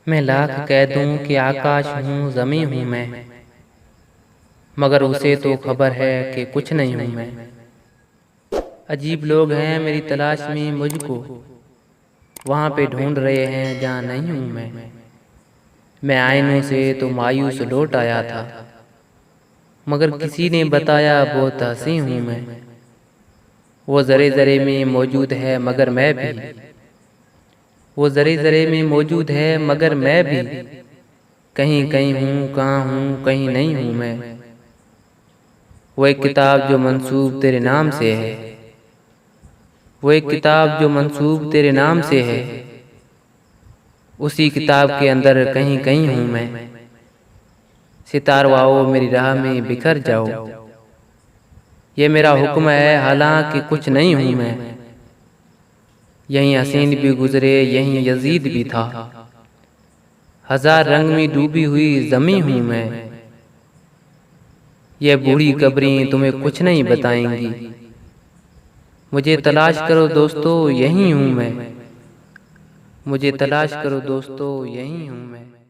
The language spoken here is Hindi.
मैं लाख कह दूं कि आकाश हूँ ज़मीं हूँ मैं, मगर उसे तो खबर है कि कुछ नहीं हूँ मैं। अजीब लोग हैं मेरी तलाश में मुझको, वहाँ पे ढूंढ रहे हैं जहाँ नहीं हूँ मैं। मैं आईनों से तो मायूस लौट आया था, मगर किसी ने बताया बहुत हंसी हूँ मैं। वो ज़रे ज़रे में मौजूद है मगर मैं भी, वो ज़रे ज़रे में मौजूद है मगर मैं भी कहीं कहीं हूँ, कहाँ हूँ कहीं नहीं हूँ मैं। वो एक किताब जो मंसूब तेरे नाम से है, वो एक किताब जो मंसूब तेरे नाम से है, उसी किताब के अंदर कहीं कहीं हूँ मैं। सितारों आओ मेरी राह में बिखर जाओ, ये मेरा हुक्म है हालांकि कुछ नहीं हूँ मैं। यहीं हसीन भी गुजरे यहीं यजीद भी था, हजार रंग में डूबी हुई जमी हूँ मैं। ये बूढ़ी कब्रें तुम्हें कुछ नहीं बताएंगी, मुझे तलाश करो दोस्तों यहीं हूँ मैं। मुझे तलाश करो दोस्तों यहीं हूँ मैं।